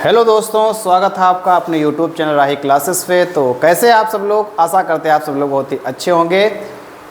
Hello दोस्तों, स्वागत है आपका अपने YouTube चैनल राही क्लासेस पे। तो कैसे आप सब लोग, आशा करते हैं आप सब लोग बहुत ही अच्छे होंगे।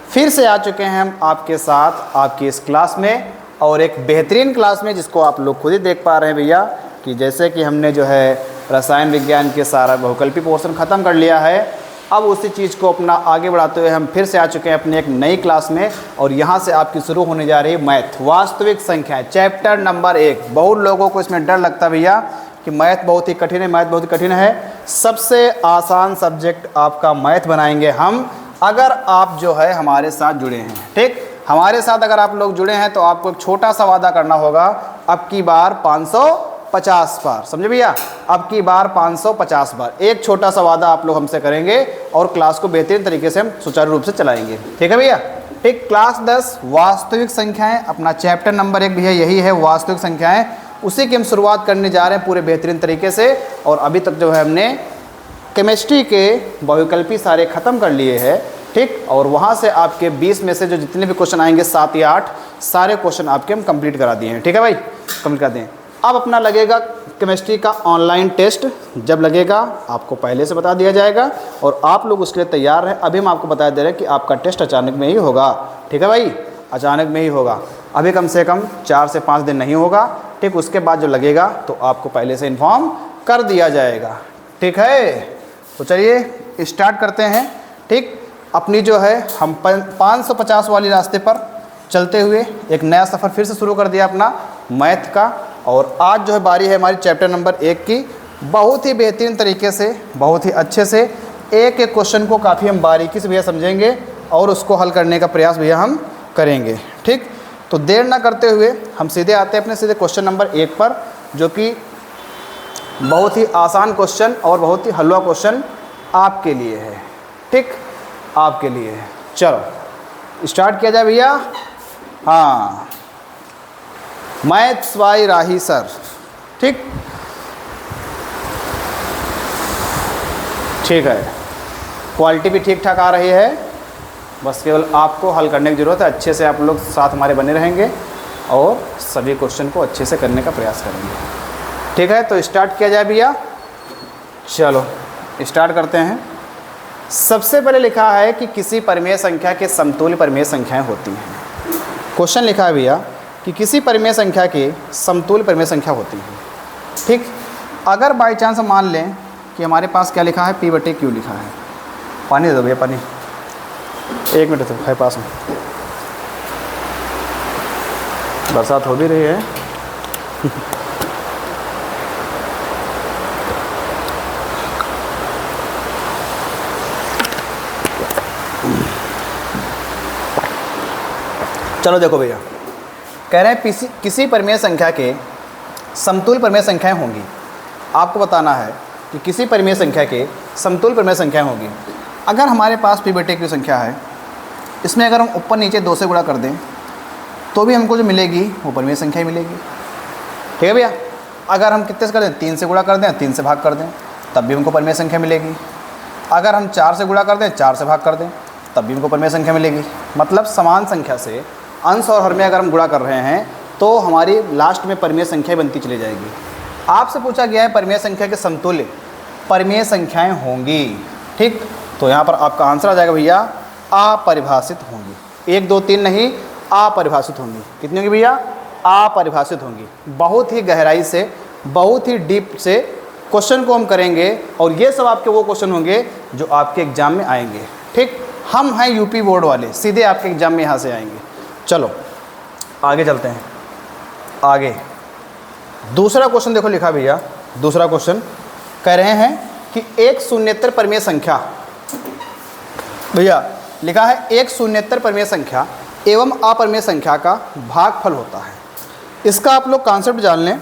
फिर से आ चुके हैं हम आपके साथ आपकी इस क्लास में, और एक बेहतरीन क्लास में जिसको आप लोग खुद ही देख पा रहे हैं भैया कि जैसे कि हमने जो है रसायन विज्ञान के सारा बहुकल्पी पोर्शन ख़त्म कर लिया है। अब उसी चीज़ को अपना आगे बढ़ाते हुए हम फिर से आ चुके हैं अपनी एक नई क्लास में, और यहाँ से आपकी शुरू होने जा रही है मैथ, वास्तविक संख्याएं, चैप्टर नंबर 1। बहुत लोगों को इसमें डर लगता है भैया कि मैथ बहुत ही कठिन है, मैथ बहुत ही कठिन है। सबसे आसान सब्जेक्ट आपका मैथ बनाएंगे हम, अगर आप जो है हमारे साथ जुड़े हैं। ठीक, हमारे साथ अगर आप लोग जुड़े हैं तो आपको एक छोटा सा वादा करना होगा, अब की बार 550 बार, समझे भैया, अब की बार 550 बार एक छोटा सा वादा आप लोग हमसे करेंगे, और क्लास को बेहतरीन तरीके से हम सुचारू रूप से चलाएंगे। ठीक है भैया। ठीक, क्लास 10 वास्तविक संख्याएं, अपना चैप्टर नंबर 1 भैया यही है, वास्तविक संख्याएं। उसी की हम शुरुआत करने जा रहे हैं पूरे बेहतरीन तरीके से। और अभी तक जो है हमने केमिस्ट्री के बहुविकल्पी सारे ख़त्म कर लिए हैं। ठीक, और वहाँ से आपके 20 में से जो जितने भी क्वेश्चन आएंगे 7 या 8 सारे क्वेश्चन आपके हम कंप्लीट करा दिए हैं। ठीक है भाई, कंप्लीट कर दें। अब अपना लगेगा केमिस्ट्री का ऑनलाइन टेस्ट, जब लगेगा आपको पहले से बता दिया जाएगा, और आप लोग उसके लिए तैयार हैं। अभी हम आपको बता दे रहे हैं कि आपका टेस्ट अचानक में ही होगा। ठीक है भाई, अचानक में ही होगा, अभी कम से कम 4 से 5 दिन नहीं होगा। ठीक, उसके बाद जो लगेगा तो आपको पहले से इन्फॉर्म कर दिया जाएगा। ठीक है, तो चलिए स्टार्ट करते हैं। ठीक, अपनी जो है हम 550 वाली रास्ते पर चलते हुए एक नया सफ़र फिर से शुरू कर दिया अपना मैथ का। और आज जो है बारी है हमारी चैप्टर नंबर 1 की। बहुत ही बेहतरीन तरीके से, बहुत ही अच्छे से एक एक क्वेश्चन को काफ़ी हम बारीकी से भैया समझेंगे, और उसको हल करने का प्रयास भैया हम करेंगे। ठीक, तो देर ना करते हुए हम सीधे आते हैं अपने सीधे क्वेश्चन नंबर 1 पर, जो कि बहुत ही आसान क्वेश्चन और बहुत ही हलवा क्वेश्चन आपके लिए है। ठीक, आपके लिए है। चलो स्टार्ट किया जाए भैया। हाँ, मैथ्स बाय राही सर। ठीक, ठीक है, क्वालिटी भी ठीक ठाक आ रही है, बस केवल आपको हल करने की ज़रूरत है। अच्छे से आप लोग साथ हमारे बने रहेंगे और सभी क्वेश्चन को अच्छे से करने का प्रयास करेंगे। ठीक है, तो स्टार्ट किया जाए भैया। चलो स्टार्ट करते हैं। सबसे पहले लिखा है कि किसी परिमेय संख्या के समतुल्य परिमेय संख्याएं होती हैं। क्वेश्चन लिखा है भैया कि किसी परिमेय संख्या के समतुल्य परिमेय संख्या होती है। ठीक, अगर बाई चांस हम मान लें कि हमारे पास क्या लिखा है, P/Q लिखा है। पानी दे दो भैया, पानी 1 मिनट तो है पास में, बरसात हो भी रही है। चलो देखो भैया, कह रहे हैं किसी परिमेय संख्या के समतुल्य परिमेय संख्याएं होंगी। आपको बताना है कि किसी परिमेय संख्या के समतुल्य परिमेय संख्याएं होंगी। अगर हमारे पास P/Q संख्या है, इसमें अगर हम ऊपर नीचे 2 से गुणा कर दें तो भी हमको जो मिलेगी वो परिमेय संख्या ही मिलेगी। ठीक है भैया, अगर हम कितने से कर दें, 3 से गुणा कर दें, 3 से भाग कर दें, तब भी हमको परिमेय संख्या मिलेगी। अगर हम 4 से गुणा कर दें, 4 से भाग कर दें, तब भी हमको परिमेय संख्या मिलेगी। मतलब समान संख्या से अंश और हर में अगर हम गुणा कर रहे हैं तो हमारी लास्ट में परिमेय संख्या बनती चली जाएगी। आपसे पूछा गया है परिमेय संख्या के समतुल्य परिमेय संख्याएं होंगी। ठीक, तो यहाँ पर आपका आंसर आ जाएगा भैया, अपरिभाषित होंगी। 1 2 3 नहीं, अपरिभाषित होंगी। कितनी होंगी भैया, अपरिभाषित होंगी। बहुत ही गहराई से, बहुत ही डीप से क्वेश्चन को हम करेंगे, और ये सब आपके वो क्वेश्चन होंगे जो आपके एग्जाम में आएंगे। ठीक, हम हैं यूपी बोर्ड वाले, सीधे आपके एग्जाम में यहाँ से आएंगे। चलो आगे चलते हैं। आगे दूसरा क्वेश्चन देखो लिखा भैया। दूसरा क्वेश्चन कह रहे हैं कि एक शून्येतर परिमेय संख्या, भैया लिखा है एक शून्येतर परिमेय संख्या एवं अपरिमेय संख्या का भागफल होता है। इसका आप लोग कॉन्सेप्ट जान लें।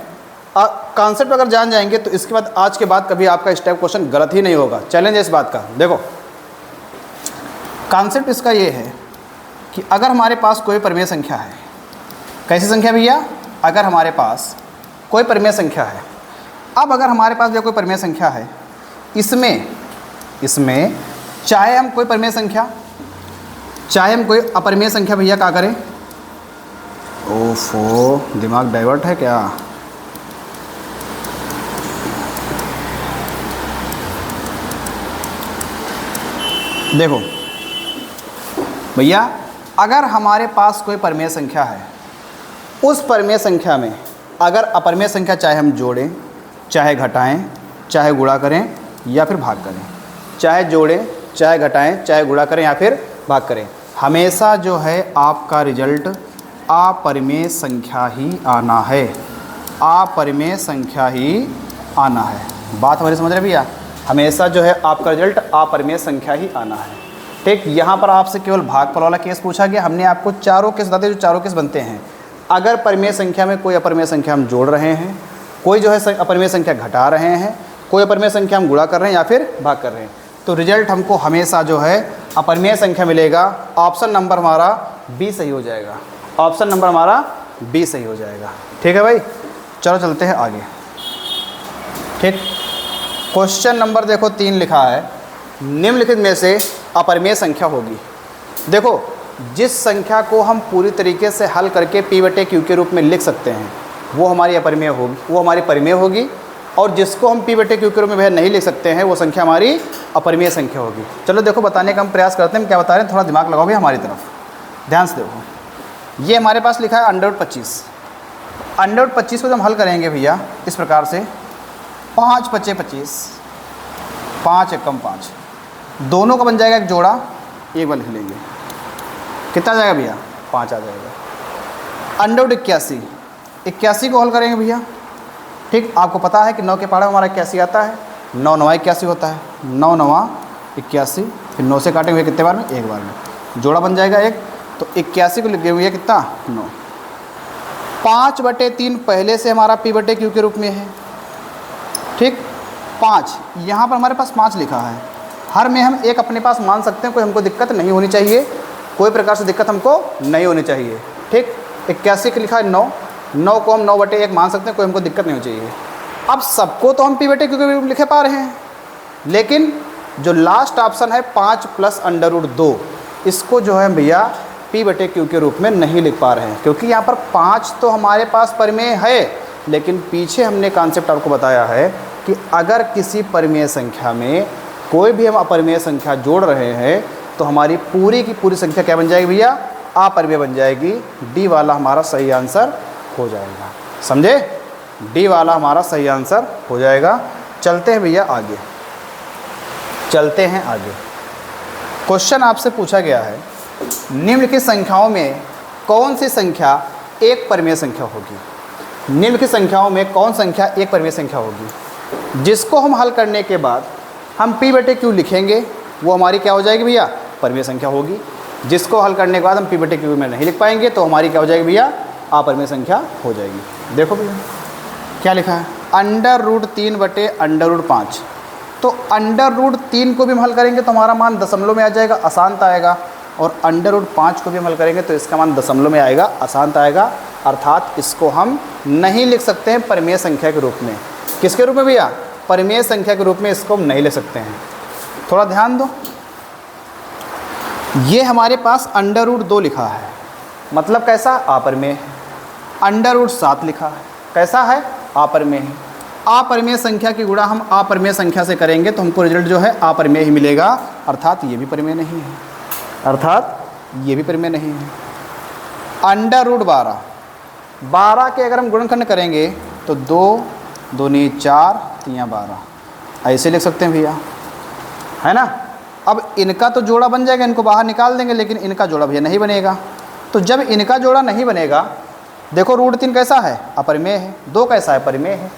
कॉन्सेप्ट अगर जान जाएंगे तो इसके बाद आज के बाद कभी आपका इस टाइप क्वेश्चन गलत ही नहीं होगा। चैलेंज है इस बात का। देखो कॉन्सेप्ट इसका ये है कि अगर हमारे पास कोई परिमेय संख्या है, कैसी संख्या भैया, अगर हमारे पास कोई परिमेय संख्या है, अब अगर हमारे पास जो कोई परिमेय संख्या है, इसमें चाहे हम कोई परिमेय संख्या, चाहे हम कोई अपरिमेय संख्या भैया क्या करें, ओफो दिमाग डाइवर्ट है क्या, देखो भैया, अगर हमारे पास कोई परिमेय संख्या है, उस परिमेय संख्या में अगर अपरिमेय संख्या चाहे हम जोड़ें, चाहे घटाएं, चाहे गुणा करें या फिर भाग करें, चाहे जोड़ें, चाहे घटाएं, चाहे गुणा करें या फिर भाग करें, हमेशा जो है आपका रिजल्ट अपरिमेय संख्या ही आना है। अपरिमेय संख्या ही आना है। बात हमारी समझ रहे भैया? हमेशा जो है आपका रिजल्ट अपरिमेय संख्या ही आना है। ठीक, यहाँ पर आपसे केवल भागफल वाला केस पूछा गया। हमने आपको चारों केस बताते जो चारों केस बनते हैं। अगर परिमेय संख्या में कोई अपरिमेय संख्या हम जोड़ रहे हैं, कोई जो है अपरिमेय संख्या घटा रहे हैं, कोई अपरिमेय संख्या हम गुणा कर रहे हैं या फिर भाग कर रहे हैं, तो रिजल्ट हमको हमेशा जो है अपरिमेय संख्या मिलेगा। ऑप्शन नंबर हमारा बी सही हो जाएगा। ऑप्शन नंबर हमारा बी सही हो जाएगा। ठीक है भाई, चलो चलते हैं आगे। ठीक, क्वेश्चन नंबर देखो 3 लिखा है, निम्नलिखित में से अपरिमेय संख्या होगी। देखो, जिस संख्या को हम पूरी तरीके से हल करके P/Q के रूप में लिख सकते हैं वो हमारी अपरिमेय होगी, वो हमारी परिमेय होगी। और जिसको हम P/Q के रूप में भैया नहीं लिख सकते हैं वो संख्या हमारी अपरिमेय संख्या होगी। चलो देखो, बताने का हम प्रयास करते हैं। हम क्या बता रहे हैं, थोड़ा दिमाग लगाओ भी हमारी तरफ, ध्यान से देखो। ये हमारे पास लिखा है √25। √25 को जब हम हल करेंगे भैया इस प्रकार से, 5 × 5 = 25, 5 × 1 = 5, दोनों का बन जाएगा एक जोड़ा, एक बार लिख लेंगे, कितना आ जाएगा भैया? 5 आ जाएगा। √81, 81 को हल करेंगे भैया। ठीक, आपको पता है कि 9 के पहाड़ा हमारा 81 आता है, 9 × 9 = 81 होता है, 9 × 9 = 81, फिर 9 से काटेंगे कितने बार में? एक बार में, जोड़ा बन जाएगा एक, तो 81 को लिख देंगे भैया कितना? 9। 5/3 पहले से हमारा P/Q के रूप में है। ठीक, 5 यहाँ पर हमारे पास 5 लिखा है। हर में हम एक अपने पास मान सकते हैं, कोई हमको दिक्कत नहीं होनी चाहिए, कोई प्रकार से दिक्कत हमको नहीं होनी चाहिए। ठीक, 81 का लिखा है 9, 9 को हम 9/1 मान सकते हैं, कोई हमको दिक्कत नहीं होनी चाहिए। अब सबको तो हम P/Q के रूप में लिखे पा रहे हैं, लेकिन जो लास्ट ऑप्शन है 5 + √2, इसको जो है भैया P/Q के रूप में नहीं लिख पा रहे हैं, क्योंकि यहाँ पर 5 तो हमारे पास परिमेय है, लेकिन पीछे हमने कॉन्सेप्ट आपको बताया है कि अगर किसी परिमेय संख्या में कोई भी हम अपरिमेय संख्या जोड़ रहे हैं तो हमारी पूरी की पूरी संख्या क्या बन जाएगी भैया? अपरिमेय बन जाएगी। डी वाला हमारा सही आंसर हो जाएगा। समझे? डी वाला हमारा सही आंसर हो जाएगा। चलते हैं भैया आगे, चलते हैं आगे। क्वेश्चन आपसे पूछा गया है, निम्नलिखित संख्याओं में कौन सी संख्या एक परिमेय संख्या होगी? निम्नलिखित संख्याओं में कौन संख्या एक परिमेय संख्या होगी? जिसको हम हल करने के बाद हम P/Q लिखेंगे वो हमारी क्या हो जाएगी भैया? परिमेय संख्या होगी। जिसको हल करने के बाद हम P/Q में नहीं लिख पाएंगे तो हमारी क्या हो जाएगी भैया? अपरिमेय संख्या हो जाएगी। देखो भैया क्या लिखा है, √3/√5। तो √3 को भी हम हल करेंगे तो हमारा मान दशमलव में आ जाएगा, अशांत आएगा। और √5 को भी हम हल करेंगे तो इसका मान दशमलव में आएगा, अशांत आएगा। अर्थात इसको हम नहीं लिख सकते हैं परिमेय संख्या के रूप में। किसके रूप में भैया? परिमेय संख्या के रूप में इसको हम नहीं ले सकते हैं। थोड़ा ध्यान दो, ये हमारे पास √2 लिखा है, मतलब कैसा? अपरिमेय है। √7 लिखा है, कैसा है? अपरिमेय है। अपरिमेय संख्या की गुणा हम अपरिमेय संख्या से करेंगे तो हमको रिजल्ट जो है अपरिमेय ही मिलेगा। अर्थात ये भी परिमेय नहीं है, अर्थात ये भी परिमेय नहीं है। √12, 12 के अगर हम गुणनखंड करेंगे तो 2 दूनी 4 3 12, ऐसे लिख सकते हैं भैया, है ना। अब इनका तो जोड़ा बन जाएगा, इनको बाहर निकाल देंगे, लेकिन इनका जोड़ा भैया नहीं बनेगा। तो जब इनका जोड़ा नहीं बनेगा, देखो √3 कैसा है? अपरिमेय है। 2 कैसा है? परिमेय है।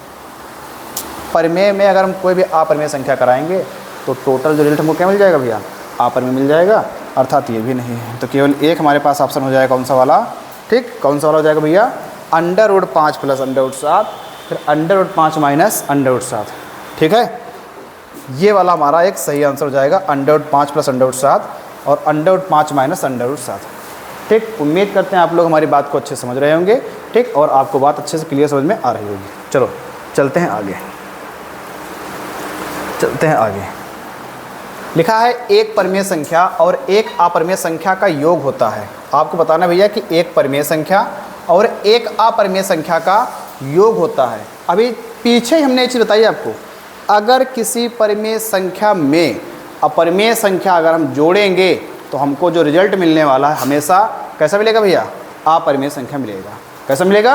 परिमेय में अगर हम कोई भी अपरिमेय संख्या कराएंगे तो टोटल जो रिजल्ट हमको क्या मिल जाएगा भैया? अपरिमेय मिल जाएगा। अर्थात ये भी नहीं है, तो केवल एक हमारे पास ऑप्शन हो जाएगा। कौन सा वाला? ठीक, कौन सा वाला हो जाएगा भैया? √5 + √7, फिर √5 - √7। ठीक है, ये वाला हमारा एक सही आंसर हो जाएगा, √5 + √7 और √5 - √7। ठीक, उम्मीद करते हैं आप लोग हमारी बात को अच्छे से समझ रहे होंगे। ठीक, और आपको बात अच्छे से क्लियर समझ में आ रही होगी। चलो चलते हैं आगे, चलते हैं आगे। लिखा है एक परिमेय संख्या और एक अपरिमेय संख्या का योग होता है। आपको बताना भैया कि एक परिमेय संख्या और एक अपरिमेय संख्या का योग होता है। अभी पीछे ही हमने ये चीज़ बताई आपको, अगर किसी परिमेय संख्या में अपरिमेय संख्या अगर हम जोड़ेंगे तो हमको जो रिजल्ट मिलने वाला है हमेशा कैसा मिलेगा भैया? अपरिमेय संख्या मिलेगा। कैसा मिलेगा?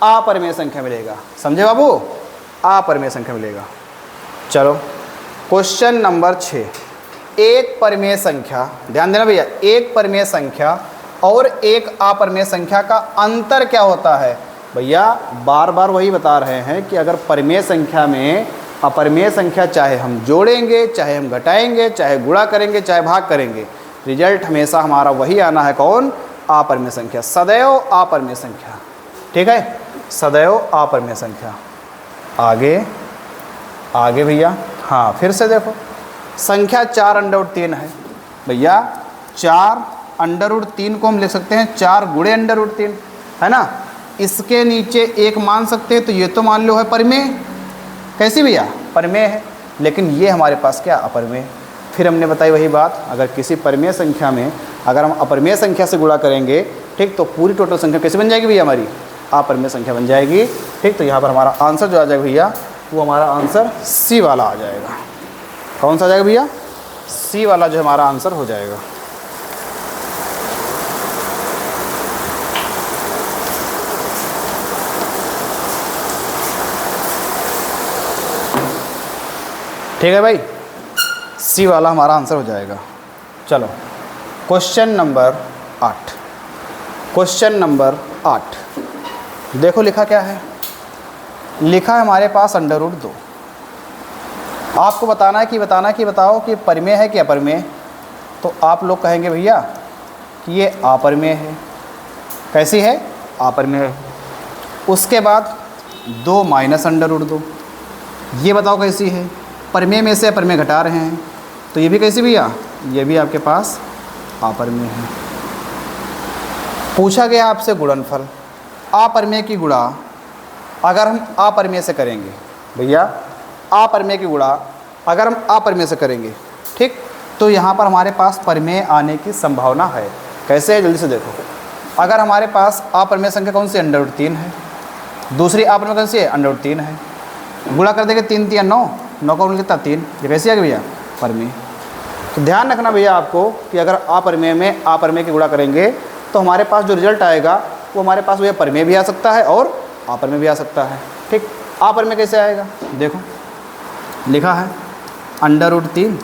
अपरिमेय संख्या मिलेगा। समझे बाबू? अपरिमेय संख्या मिलेगा। चलो क्वेश्चन नंबर 6, एक परिमेय संख्या, ध्यान देना भैया, एक परिमेय संख्या और एक अपरिमेय संख्या का अंतर क्या होता है? भैया बार बार वही बता रहे हैं कि अगर परिमेय संख्या में अपरिमेय संख्या चाहे हम जोड़ेंगे, चाहे हम घटाएंगे, चाहे गुणा करेंगे, चाहे भाग करेंगे, रिजल्ट हमेशा हमारा वही आना है। कौन? अपरिमेय संख्या, सदैव अपरिमेय संख्या। ठीक है, सदैव अपरिमेय संख्या। आगे आगे भैया, हाँ फिर से देखो, संख्या 4√3 है भैया। 4√3 को हम लिख सकते हैं 4 गुणे √3, है ना। इसके नीचे एक मान सकते हैं, तो ये तो मान लो है परिमेय। कैसी भैया? परिमेय है। लेकिन ये हमारे पास क्या? अपरिमेय। फिर हमने बताई वही बात, अगर किसी परिमेय संख्या में अगर हम अपरिमेय संख्या से गुणा करेंगे, ठीक, तो पूरी टोटल संख्या कैसे बन जाएगी भैया? हमारी अपरिमेय संख्या बन जाएगी। ठीक, तो यहाँ पर हमारा आंसर जो आ जाएगा भैया, वो हमारा आंसर सी वाला आ जाएगा। कौन सा आ जाएगा भैया? सी वाला जो हमारा आंसर हो जाएगा। ठीक है भाई, सी वाला हमारा आंसर हो जाएगा। चलो क्वेश्चन नंबर 8, क्वेश्चन नंबर 8 देखो लिखा क्या है। लिखा है हमारे पास √2। आपको बताना है कि बताओ कि परिमेय है कि अपरिमेय। तो आप लोग कहेंगे भैया कि ये अपरिमेय है। कैसी है? अपरिमेय है। उसके बाद 2 माइनस √2, ये बताओ कैसी है? परिमेय में से अपरिमेय घटा रहे हैं, तो ये भी कैसी भैया? ये भी आपके पास अपरिमेय है। पूछा गया आपसे गुणनफल, अपरिमेय की गुणा अगर हम अपरिमेय से करेंगे भैया, अपरिमेय की गुणा अगर हम अपरिमेय से करेंगे, ठीक, तो यहाँ पर हमारे पास परिमेय आने की संभावना है। कैसे है? जल्दी से देखो। अगर हमारे पास अपरिमेय संख्या कौन सी? √3 है। दूसरी अपरिमेय कौन सी है? √3 है। गुणा कर देंगे 3 3 9, 9 का गुण कितना? 3। ये कैसी आ गई भैया? परिमेय। तो ध्यान रखना भैया आपको कि अगर अपरिमेय में अपरिमेय की गुणा करेंगे तो हमारे पास जो रिजल्ट आएगा वो हमारे पास भैया परिमेय भी आ सकता है और अपरिमेय भी आ सकता है। ठीक, अपरिमेय कैसे आएगा? देखो लिखा है √3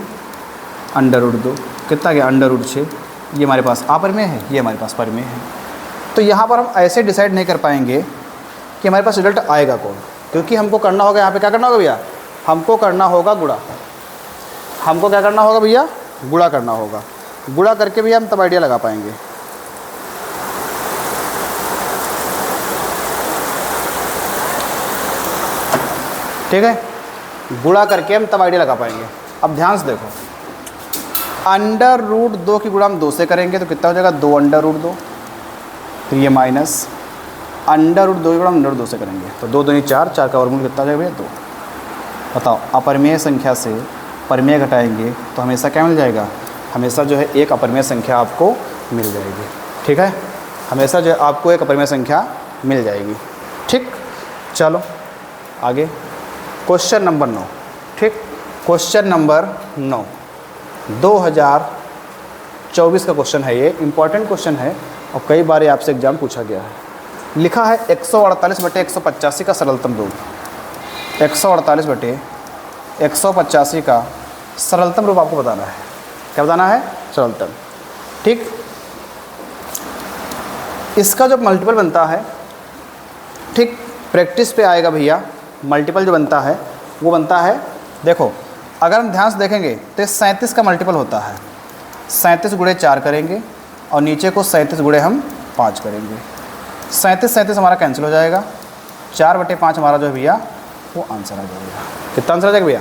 √2 कितना गया? √6। ये हमारे पास अपरिमेय है, ये हमारे पास परिमेय है। तो यहाँ पर हम ऐसे डिसाइड नहीं कर पाएंगे कि हमारे पास रिजल्ट आएगा कौन, क्योंकि हमको करना होगा, यहाँ पे क्या करना होगा भैया? हमको करना होगा गुणा। हमको क्या करना होगा भैया? गुणा करना होगा। गुणा करके भी हम तब आइडिया लगा पाएंगे। ठीक है, गुणा करके हम तब आइडिया लगा पाएंगे। अब ध्यान से देखो, √2 की गुणा हम 2 से करेंगे तो कितना हो जाएगा? 2 √2। तो ये माइनस √2 की गुणा हम √2 से करेंगे तो 2 2 4, 4 का वर्गमूल कितना हो जाएगा भैया? 2। बताओ, अपरिमेय संख्या से परिमेय घटाएंगे तो हमेशा क्या मिल जाएगा? हमेशा जो है एक अपरिमेय संख्या आपको मिल जाएगी। ठीक है, हमेशा जो है आपको एक अपरिमेय संख्या मिल जाएगी। ठीक, चलो आगे क्वेश्चन नंबर 9। ठीक, क्वेश्चन नंबर 9 2024 का क्वेश्चन है। ये इम्पॉर्टेंट क्वेश्चन है और कई बार ये आपसे एग्जाम पूछा गया है। लिखा है 148/185 का सरलतम रूप। 148/185 का सरलतम रूप आपको बताना है। क्या बताना है? सरलतम। ठीक, इसका जो मल्टीपल बनता है, ठीक, प्रैक्टिस पे आएगा भैया। मल्टीपल जो बनता है वो बनता है, देखो अगर हम ध्यान से देखेंगे तो 37 का मल्टीपल होता है। 37 गुणे 4 करेंगे और नीचे को 37 गुणे हम 5 करेंगे। 37 हमारा कैंसिल हो जाएगा। 4/5 हमारा जो है भैया वो आंसर आ जाएगा। कितना आंसर आ जाएगा भैया?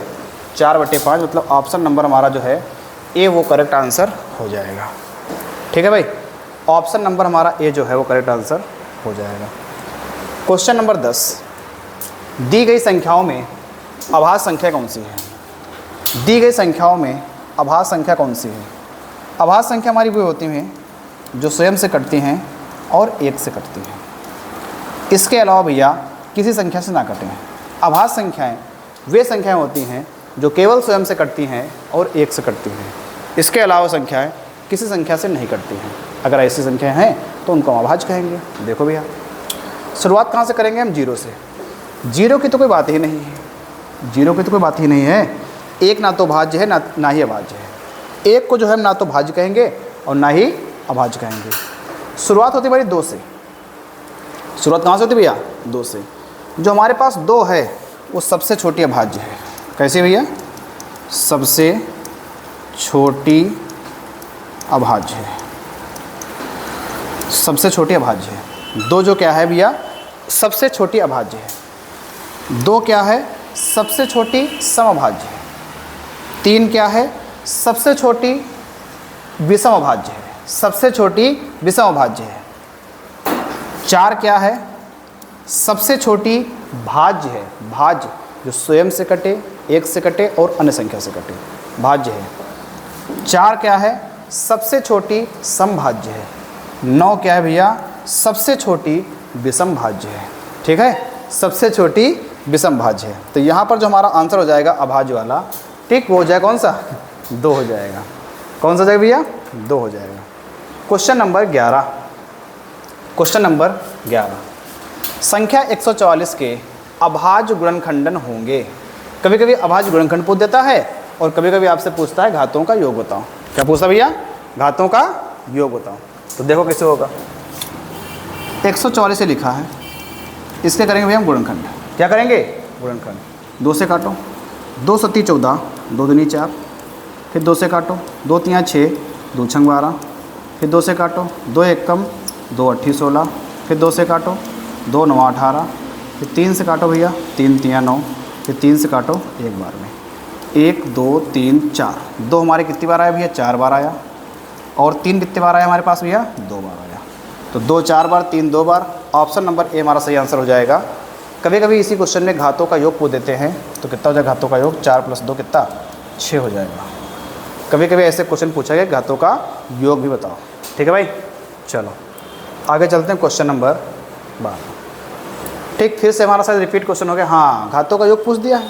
4/5, मतलब ऑप्शन नंबर हमारा जो है ए वो करेक्ट आंसर हो जाएगा। ठीक है भाई, ऑप्शन नंबर हमारा ए जो है वो करेक्ट आंसर हो जाएगा। क्वेश्चन नंबर 10, दी गई संख्याओं में अभाज्य संख्या कौन सी है? दी गई संख्याओं में अभाज्य संख्या कौन सी है? अभाज्य संख्या हमारी वो होती हैं जो स्वयं से कटती हैं और 1 से कटती हैं। इसके अलावा भैया किसी संख्या से ना कटें। अभाज्य संख्याएं वे संख्याएं होती हैं जो केवल स्वयं से कटती हैं और 1 से कटती हैं। इसके अलावा संख्याएं किसी संख्या से नहीं कटती हैं। अगर ऐसी संख्याएं हैं तो उनको हम अभाज्य कहेंगे। देखो भैया, शुरुआत कहाँ से करेंगे हम? 0 से। 0 की तो कोई बात ही नहीं है, 0 की तो कोई बात ही नहीं है। 1 ना तो भाज्य है ना ही अभाज्य है। 1 को जो है हम ना तो भाज्य कहेंगे और ना ही अभाज्य कहेंगे। शुरुआत होती है हमारी 2 से। शुरुआत कहाँ से होती है भैया? 2 से। जो हमारे पास 2 है वो सबसे छोटी अभाज्य है। कैसे भैया? सबसे छोटी अभाज्य है, सबसे छोटी अभाज्य है। 2 जो क्या है भैया? सबसे छोटी अभाज्य है। 2 क्या है? सबसे छोटी समअभाज्य है। 3 क्या है? सबसे छोटी विषम अभाज्य है, सबसे छोटी विषम अभाज्य है। 4 क्या है? सबसे छोटी भाज्य है। भाज्य जो स्वयं से कटे, 1 से कटे और अन्य संख्या से कटे, भाज्य है। 4 क्या है? सबसे छोटी समभाज्य है। 9 क्या है भैया? सबसे छोटी विषम भाज्य है। ठीक है, सबसे छोटी विषम भाज्य है। तो यहाँ पर जो हमारा आंसर हो जाएगा अभाज्य वाला, ठीक, वो हो जाएगा कौन सा? 2 हो जाएगा। कौन सा जाएगा भैया? 2 हो जाएगा। Question number 11। क्वेश्चन नंबर 11, संख्या 144 के अभाज्य गुणनखंडन होंगे। कभी कभी अभाज्य गुणनखंड पूछ देता है और कभी कभी आपसे पूछता है घातों का योग बताओ। क्या पूछता भैया? घातों का योग बताओ। तो देखो कैसे होगा। 144 से लिखा है, इसके करेंगे भैया हम गुणनखंड। क्या करेंगे? गुणनखंड। 2 से काटो, 2 सत्ती 14, 2 दूनी 4, फिर 2 से काटो, 2 तियाँ 6, 2 छंग 12, फिर 2 से काटो, 2 एकम 2 अट्ठी 16, फिर 2 से काटो, 2 9 18, फिर 3 से काटो भैया, 3 तियाँ 9, फिर 3 से काटो 1 बार में, 1 2 3 4। 2 हमारे कितनी बार आया भैया? 4 बार आया। और 3 कितने बार आया हमारे पास भैया? 2 बार आया। तो 2 4 बार, 3 2 बार। ऑप्शन नंबर ए हमारा सही आंसर हो जाएगा। कभी कभी इसी क्वेश्चन में घातों का योग पूछ देते हैं, तो कितना हो जाएगा घातों का योग? 4 + 2 कितना? 6 हो जाएगा। कभी कभी ऐसे क्वेश्चन पूछा गया घातों का योग भी बताओ। ठीक है भाई, चलो आगे चलते हैं। क्वेश्चन नंबर 12, ठीक, फिर से हमारा शायद रिपीट क्वेश्चन हो गया। हाँ, घातों का योग पूछ दिया है।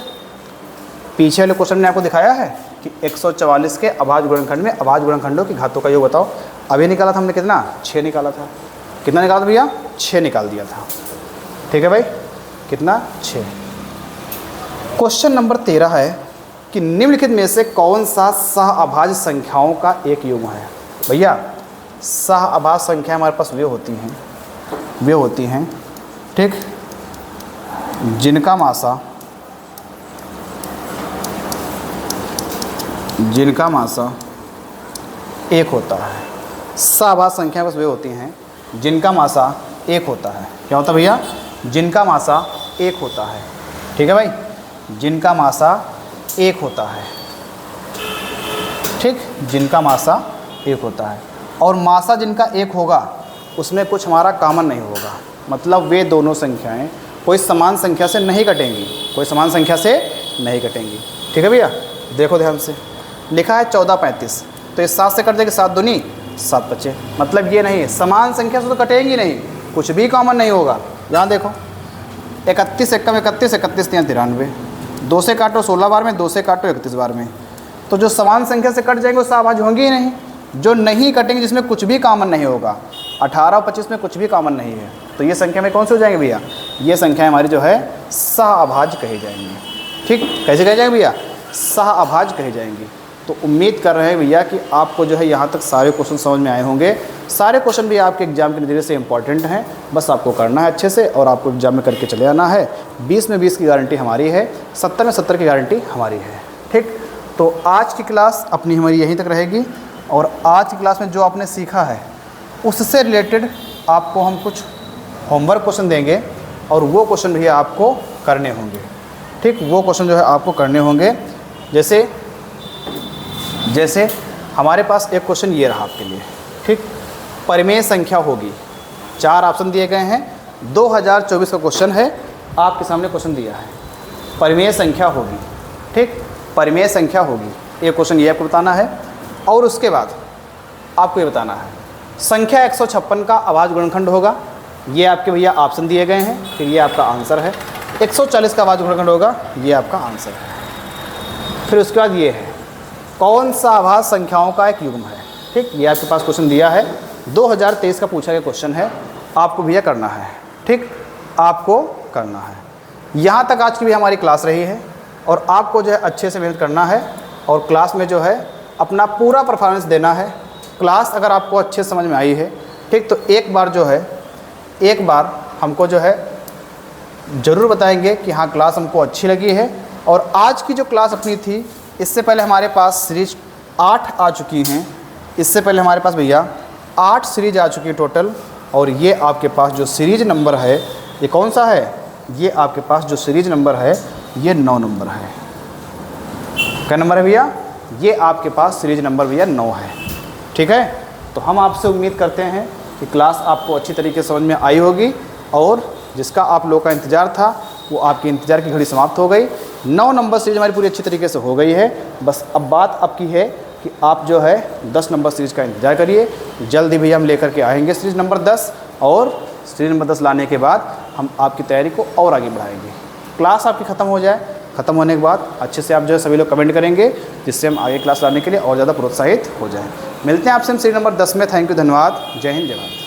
पीछे वाले क्वेश्चन में आपको दिखाया है कि 144 के अभाज्य गुणनखंड में अभाज्य गुणनखंडों की घातों का योग बताओ। अभी निकाला था हमने कितना? 6 निकाला था। कितना निकाला था भैया? 6 निकाल दिया था। ठीक है भाई, कितना? 6। क्वेश्चन नंबर 13 है कि निम्नलिखित में से कौन सा सह अभाज्य संख्याओं का एक युग्म है? भैया, सह अभाज्य संख्या हमारे पास वे होती हैं, ठीक, जिनका मासा एक होता है। सहअभाज्य संख्या बस वे होती हैं जिनका मासा 1 होता है। क्या होता है भैया? जिनका मासा 1 होता है। ठीक है भाई, जिनका मासा 1 होता है, ठीक, जिनका मासा 1 होता है। और मासा जिनका 1 होगा उसमें कुछ हमारा कॉमन नहीं होगा, मतलब वे दोनों संख्याएं कोई समान संख्या से नहीं कटेंगी, कोई समान संख्या से नहीं कटेंगी। ठीक है भैया, देखो ध्यान से, लिखा है 14 35, तो ये 7 से कट जाएगी, 7 दूनी 7 बचे, मतलब ये नहीं है समान संख्या से तो कटेंगी नहीं, कुछ भी कॉमन नहीं होगा। यहाँ देखो 31 एकम 31, 31 तियाँ 93, 2 से काटो 16 बार में, 2 से काटो 31 बार में, तो जो समान संख्या से कट जाएंगे वो सहअभाज्य होंगी ही नहीं। जो नहीं कटेंगे, जिसमें कुछ भी कॉमन नहीं होगा, 18 और 25 में कुछ भी कॉमन नहीं है, तो ये संख्या में कौन से हो जाएंगे भैया? ये संख्या हमारी जो है सहअभाज्य कही जाएंगी। ठीक, कैसे कहे जाएंगे भैया? सहअभाज्य कही जाएंगी। तो उम्मीद कर रहे हैं भैया कि आपको जो है यहाँ तक सारे क्वेश्चन समझ में आए होंगे। सारे क्वेश्चन भी आपके एग्जाम के नज़रिए से इंपॉर्टेंट हैं, बस आपको करना है अच्छे से और आपको एग्जाम में करके चले आना है। 20 में 20 की गारंटी हमारी है, 70 में 70 की गारंटी हमारी है। ठीक, तो आज की क्लास अपनी हमारी यहीं तक रहेगी और आज की क्लास में जो आपने सीखा है उससे रिलेटेड आपको हम कुछ होमवर्क क्वेश्चन देंगे और वो क्वेश्चन भी आपको करने होंगे। ठीक, वो क्वेश्चन जो है आपको करने होंगे। जैसे हमारे पास एक क्वेश्चन ये रहा आपके लिए। ठीक, परिमेय संख्या होगी, 4 ऑप्शन दिए गए हैं, 2024 का क्वेश्चन है, आपके सामने क्वेश्चन दिया है, परिमेय संख्या होगी। ठीक, परिमेय संख्या होगी, ये क्वेश्चन ये आपको बताना है। और उसके बाद आपको ये बताना है संख्या 156 का अभाज्य गुणनखंड होगा, ये आपके भैया ऑप्शन दिए गए हैं, फिर ये आपका आंसर है। 140 का अभाज्य गुणनखंड होगा, ये आपका आंसर है। फिर उसके बाद ये है, कौन सा आभास संख्याओं का एक युग्म है। ठीक, ये आपके पास क्वेश्चन दिया है, 2023 का पूछा गया क्वेश्चन है, आपको भैया करना है। ठीक, आपको करना है। यहाँ तक आज की भी हमारी क्लास रही है और आपको जो है अच्छे से मेहनत करना है और क्लास में जो है अपना पूरा परफॉर्मेंस देना है। क्लास अगर आपको अच्छे समझ में आई है, ठीक, तो एक बार हमको जो है ज़रूर बताएंगे कि हाँ क्लास हमको अच्छी लगी है। और आज की जो क्लास अपनी थी, इससे पहले हमारे पास सीरीज 8 आ चुकी हैं। इससे पहले हमारे पास भैया 8 सीरीज आ चुकी है टोटल। और ये आपके पास जो सीरीज नंबर है ये कौन सा है, ये आपके पास जो सीरीज नंबर है ये 9 नंबर है। क्या नंबर है भैया, ये आपके पास सीरीज नंबर भैया 9 है। ठीक है, तो हम आपसे उम्मीद करते हैं कि क्लास आपको अच्छी तरीके से समझ में आई होगी और जिसका आप लोगों का इंतज़ार था वो आपके इंतज़ार की घड़ी समाप्त हो गई। 9 नंबर सीरीज हमारी पूरी अच्छी तरीके से हो गई है। बस अब बात आपकी है कि आप जो है 10 नंबर सीरीज का इंतज़ार करिए। जल्द ही भैया हम लेकर के आएंगे सीरीज नंबर 10 और सीरीज नंबर 10 लाने के बाद हम आपकी तैयारी को और आगे बढ़ाएंगे। क्लास आपकी ख़त्म हो जाए, ख़त्म होने के बाद अच्छे से आप जो है सभी लोग कमेंट करेंगे जिससे हम आगे क्लास लाने के लिए और ज़्यादा प्रोत्साहित हो जाएं। मिलते हैं आपसे हम सीरीज नंबर 10 में। थैंक यू, धन्यवाद, जय हिंद, जय भारत।